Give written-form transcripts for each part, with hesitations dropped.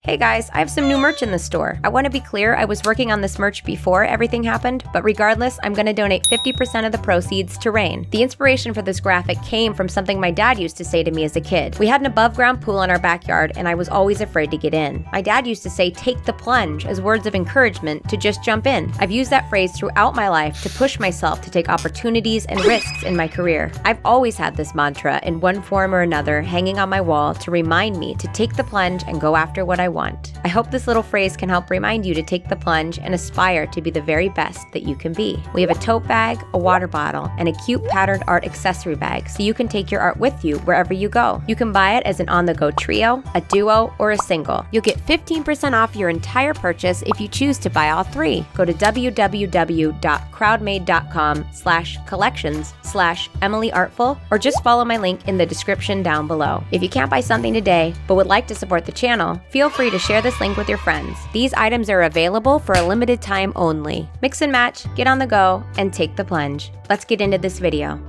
Hey guys, I have some new merch in the store. I want to be clear, I was working on this merch before everything happened, but regardless, I'm going to donate 50% of the proceeds to Rain. The inspiration for this graphic came from something my dad used to say to me as a kid. We had an above-ground pool in our backyard, and I was always afraid to get in. My dad used to say, "Take the plunge," as words of encouragement to just jump in. I've used that phrase throughout my life to push myself to take opportunities and risks in my career. I've always had this mantra in one form or another hanging on my wall to remind me to take the plunge and go after what I want. I hope this little phrase can help remind you to take the plunge and aspire to be the very best that you can be. We have a tote bag, a water bottle, and a cute patterned art accessory bag so you can take your art with you wherever you go. You can buy it as an on-the-go trio, a duo, or a single. You'll get 15% off your entire purchase if you choose to buy all three. Go to www.crowdmade.com/collections/Emily Artful or just follow my link in the description down below. If you can't buy something today but would like to support the channel, feel free to share this link with your friends. These items are available for a limited time only. Mix and match, get on the go, and take the plunge. Let's get into this video.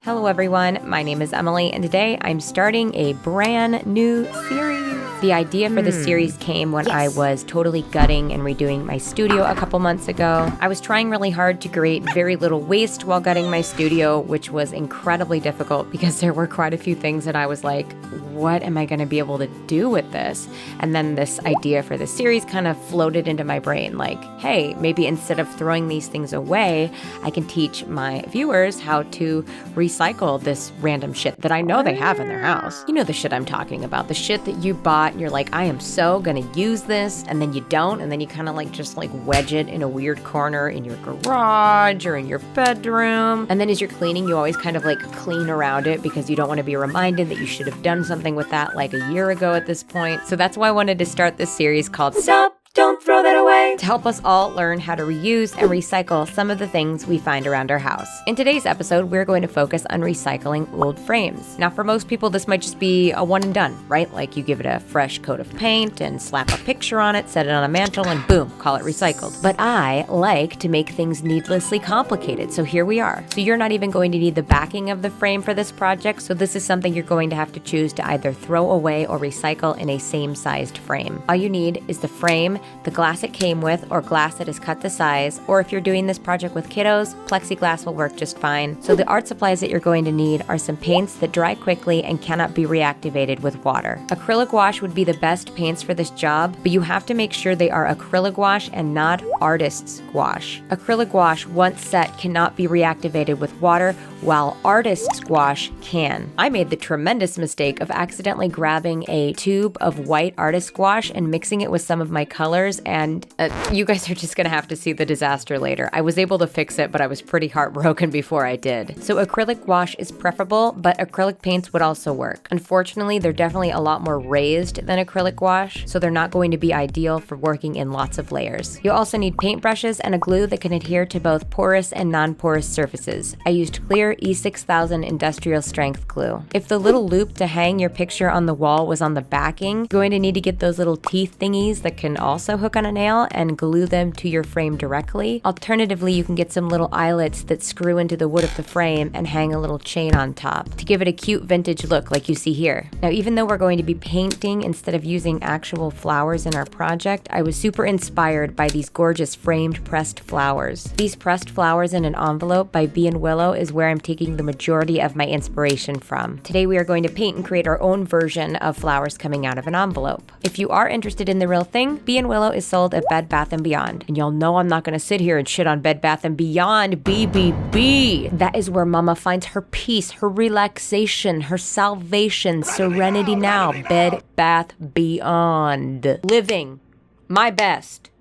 Hello everyone, my name is Emily, and today I'm starting a brand new series. The idea for this series came when I was totally gutting and redoing my studio a couple months ago. I was trying really hard to create very little waste while gutting my studio, which was incredibly difficult because there were quite a few things that I was like, what am I going to be able to do with this? And then this idea for the series kind of floated into my brain like, hey, maybe instead of throwing these things away, I can teach my viewers how to recycle this random shit that I know they have in their house. You know the shit I'm talking about, the shit that you bought and you're like, I am so gonna use this, and then you don't, and then you kind of like just like wedge it in a weird corner in your garage or in your bedroom. And then as you're cleaning, you always kind of like clean around it because you don't want to be reminded that you should have done something with that like a year ago at this point. So that's why I wanted to start this series called Stop, Don't Throw That Away, to help us all learn how to reuse and recycle some of the things we find around our house. In today's episode, we're going to focus on recycling old frames. Now, for most people, this might just be a one and done, right? Like you give it a fresh coat of paint and slap a picture on it, set it on a mantle, and boom, call it recycled. But I like to make things needlessly complicated, so here we are. So you're not even going to need the backing of the frame for this project, so this is something you're going to have to choose to either throw away or recycle in a same-sized frame. All you need is the frame, the glass it came with, or glass that is cut to size, or if you're doing this project with kiddos, plexiglass will work just fine. So the art supplies that you're going to need are some paints that dry quickly and cannot be reactivated with water. Acrylic gouache would be the best paints for this job, but you have to make sure they are acrylic gouache and not artist's gouache. Acrylic gouache, once set, cannot be reactivated with water, while artist's gouache can. I made the tremendous mistake of accidentally grabbing a tube of white artist gouache and mixing it with some of my colors, and you guys are just gonna have to see the disaster later. I was able to fix it, but I was pretty heartbroken before I did. So acrylic gouache is preferable, but acrylic paints would also work. Unfortunately, they're definitely a lot more raised than acrylic gouache, so they're not going to be ideal for working in lots of layers. You'll also need paintbrushes and a glue that can adhere to both porous and non-porous surfaces. I used clear E6000 industrial strength glue. If the little loop to hang your picture on the wall was on the backing, you're going to need to get those little teeth thingies that can also hook on a nail and glue them to your frame directly. Alternatively, you can get some little eyelets that screw into the wood of the frame and hang a little chain on top to give it a cute vintage look like you see here. Now, even though we're going to be painting instead of using actual flowers in our project, I was super inspired by these gorgeous framed pressed flowers. These pressed flowers in an envelope by B & Willow is where I'm taking the majority of my inspiration from. Today we are going to paint and create our own version of flowers coming out of an envelope. If you are interested in the real thing, B & Willow is sold at Bed Bath & Beyond. And y'all know I'm not going to sit here and shit on Bed Bath & Beyond, BBB. That is where mama finds her peace, her relaxation, her salvation, serenity now. Bed Bath Beyond. Living my best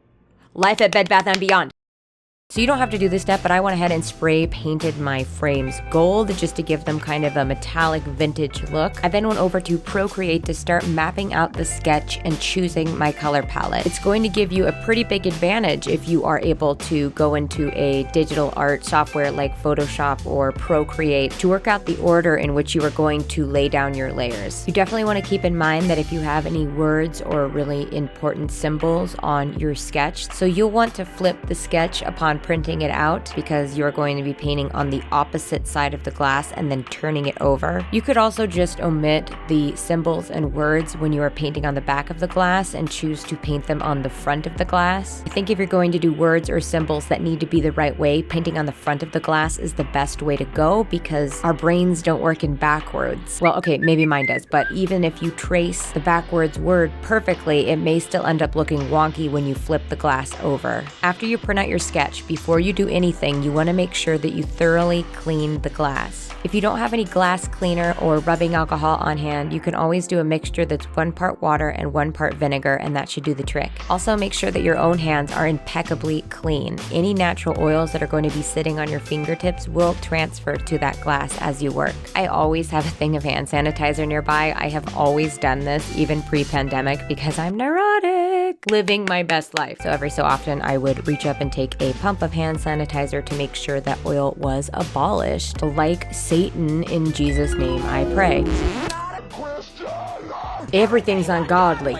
life at Bed Bath & Beyond. So you don't have to do this step, but I went ahead and spray painted my frames gold just to give them kind of a metallic vintage look. I then went over to Procreate to start mapping out the sketch and choosing my color palette. It's going to give you a pretty big advantage if you are able to go into a digital art software like Photoshop or Procreate to work out the order in which you are going to lay down your layers. You definitely want to keep in mind that if you have any words or really important symbols on your sketch, so you'll want to flip the sketch upon on printing it out because you're going to be painting on the opposite side of the glass and then turning it over. You could also just omit the symbols and words when you are painting on the back of the glass and choose to paint them on the front of the glass. I think if you're going to do words or symbols that need to be the right way, painting on the front of the glass is the best way to go because our brains don't work in backwards. Well, okay, maybe mine does, but even if you trace the backwards word perfectly, it may still end up looking wonky when you flip the glass over. After you print out your sketch, before you do anything, you want to make sure that you thoroughly clean the glass. If you don't have any glass cleaner or rubbing alcohol on hand, you can always do a mixture that's 1 part water and 1 part vinegar, and that should do the trick. Also, make sure that your own hands are impeccably clean. Any natural oils that are going to be sitting on your fingertips will transfer to that glass as you work. I always have a thing of hand sanitizer nearby. I have always done this, even pre-pandemic, because I'm neurotic, living my best life. So every so often, I would reach up and take a pump of hand sanitizer to make sure that oil was abolished. Like Satan, in Jesus' name I pray. Everything's ungodly,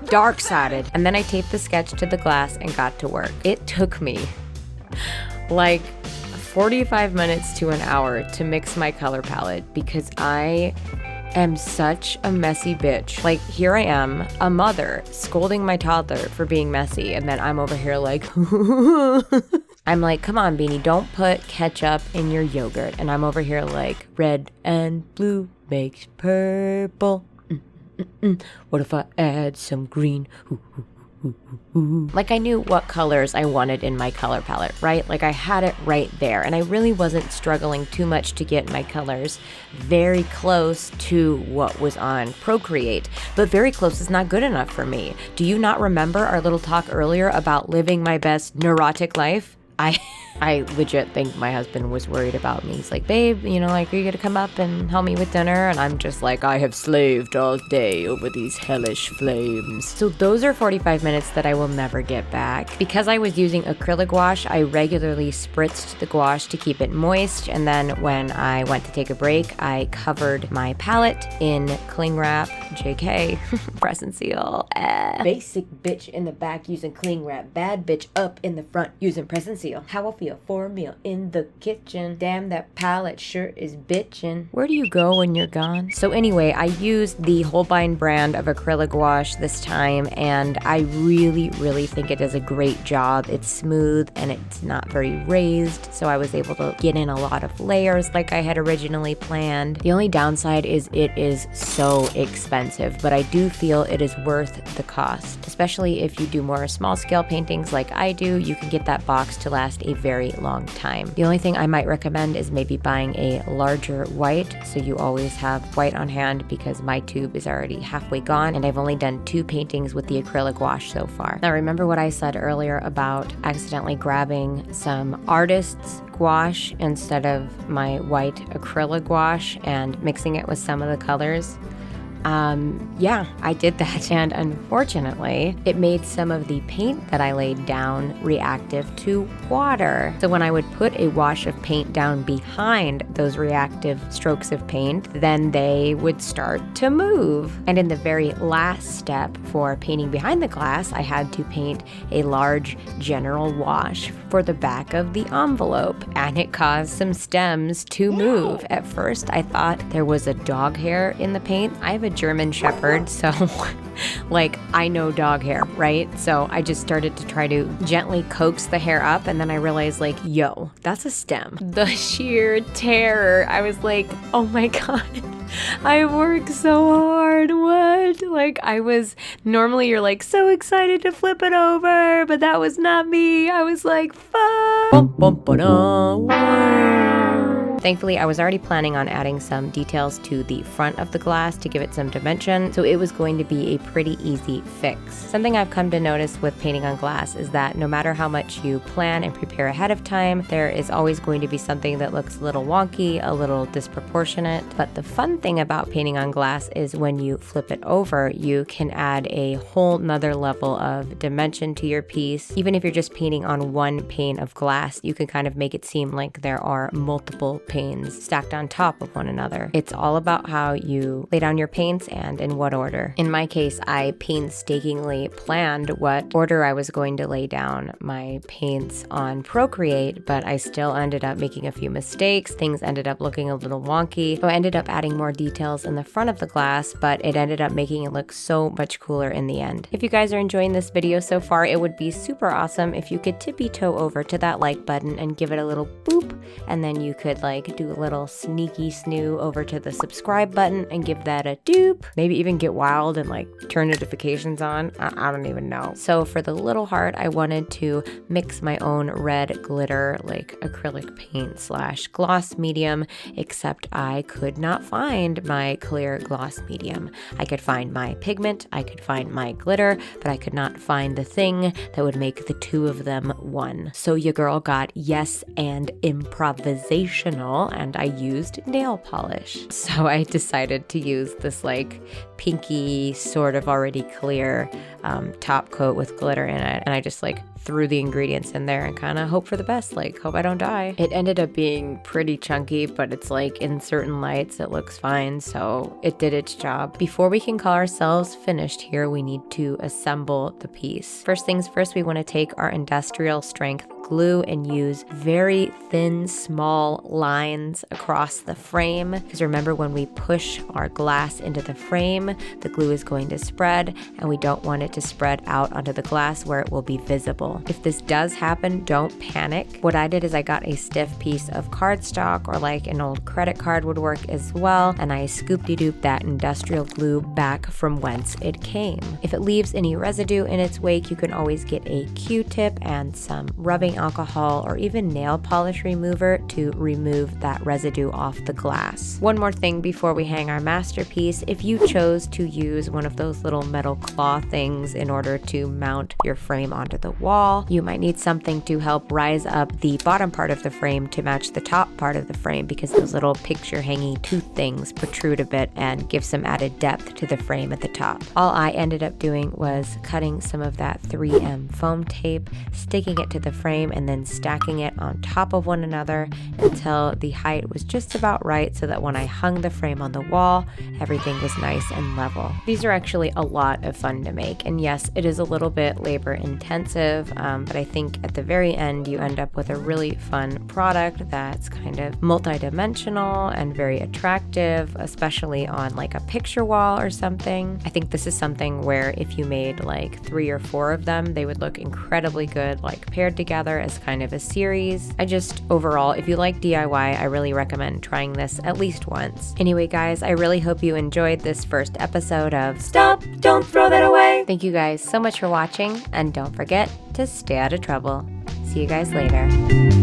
dark-sided. And then I taped the sketch to the glass and got to work. It took me like 45 minutes to an hour to mix my color palette because I am such a messy bitch. Like, here I am, a mother, scolding my toddler for being messy, and then I'm over here like, I'm like, come on, Beanie, don't put ketchup in your yogurt. And I'm over here like, red and blue makes purple. What if I add some green? Like, I knew what colors I wanted in my color palette, right? Like, I had it right there, and I really wasn't struggling too much to get my colors very close to what was on Procreate, but very close is not good enough for me. Do you not remember our little talk earlier about living my best neurotic life? I legit think my husband was worried about me. He's like, babe, you know, like, are you gonna come up and help me with dinner? And I'm just like, I have slaved all day over these hellish flames. So those are 45 minutes that I will never get back. Because I was using acrylic gouache, I regularly spritzed the gouache to keep it moist. And then when I went to take a break, I covered my palette in cling wrap, JK, press and seal. Basic bitch in the back using cling wrap. Bad bitch up in the front using press and seal. How I feel for a meal in the kitchen. Damn, that palette sure is bitchin'. Where do you go when you're gone? So anyway, I used the Holbein brand of acrylic gouache this time, and I really, really think it does a great job. It's smooth and it's not very raised, so I was able to get in a lot of layers like I had originally planned. The only downside is it is so expensive, but I do feel it is worth the cost. Especially if you do more small scale paintings like I do, you can get that box to last a very long time. The only thing I might recommend is maybe buying a larger white, so you always have white on hand, because my tube is already halfway gone and I've only done 2 paintings with the acrylic gouache so far. Now, remember what I said earlier about accidentally grabbing some artist's gouache instead of my white acrylic gouache and mixing it with some of the colors? Yeah, I did that, and unfortunately, it made some of the paint that I laid down reactive to water. So when I would put a wash of paint down behind those reactive strokes of paint, then they would start to move. And in the very last step for painting behind the glass, I had to paint a large general wash for the back of the envelope, and it caused some stems to move. At first, I thought there was a dog hair in the paint. I have a German Shepherd, so like, I know dog hair, right? So I just started to try to gently coax the hair up, and then I realized, like, yo, that's a stem. The sheer terror. I was like, oh my God, I work so hard. What? Like, I was, normally you're like so excited to flip it over, but that was not me. I was like, fuck. Bum, bum, Thankfully, I was already planning on adding some details to the front of the glass to give it some dimension, so it was going to be a pretty easy fix. Something I've come to notice with painting on glass is that no matter how much you plan and prepare ahead of time, there is always going to be something that looks a little wonky, a little disproportionate. But the fun thing about painting on glass is when you flip it over, you can add a whole nother level of dimension to your piece. Even if you're just painting on one pane of glass, you can kind of make it seem like there are multiple panes stacked on top of one another. It's all about how you lay down your paints and in what order. In my case, I painstakingly planned what order I was going to lay down my paints on Procreate, but I still ended up making a few mistakes. Things ended up looking a little wonky. So I ended up adding more details in the front of the glass, but it ended up making it look so much cooler in the end. If you guys are enjoying this video so far, it would be super awesome if you could tippy toe over to that like button and give it a little boop, and then you could like do a little sneaky snoo over to the subscribe button and give that a doop. Maybe even get wild and like turn notifications on. I don't even know. So for the little heart, I wanted to mix my own red glitter, like acrylic paint / gloss medium, except I could not find my clear gloss medium. I could find my pigment, I could find my glitter, but I could not find the thing that would make the two of them one. So your girl got yes and improvisational, and I used nail polish. So I decided to use this like pinky, sort of already clear top coat with glitter in it, and I just like threw the ingredients in there and kind of hope for the best, like hope I don't die. It ended up being pretty chunky, but it's like in certain lights it looks fine, so it did its job. Before we can call ourselves finished here, we need to assemble the piece. First things first, we want to take our industrial strength glue and use very thin, small lines across the frame. Because remember, when we push our glass into the frame, the glue is going to spread, and we don't want it to spread out onto the glass where it will be visible. If this does happen, don't panic. What I did is I got a stiff piece of cardstock, or like an old credit card would work as well, and I scoop-de-doop that industrial glue back from whence it came. If it leaves any residue in its wake, you can always get a Q-tip and some rubbing alcohol or even nail polish remover to remove that residue off the glass. One more thing before we hang our masterpiece, if you chose to use one of those little metal claw things in order to mount your frame onto the wall, you might need something to help rise up the bottom part of the frame to match the top part of the frame, because those little picture hanging tooth things protrude a bit and give some added depth to the frame at the top. All I ended up doing was cutting some of that 3M foam tape, sticking it to the frame, and then stacking it on top of one another until the height was just about right, so that when I hung the frame on the wall, everything was nice and level. These are actually a lot of fun to make, and yes, it is a little bit labor intensive, but I think at the very end you end up with a really fun product that's kind of multi-dimensional and very attractive, especially on like a picture wall or something. I think this is something where if you made like 3 or 4 of them, they would look incredibly good, like paired together as kind of a series. Overall, if you like DIY, I really recommend trying this at least once. Anyway, guys, I really hope you enjoyed this first episode of Stop! Don't Throw That Away! Thank you guys so much for watching, and don't forget to stay out of trouble. See you guys later.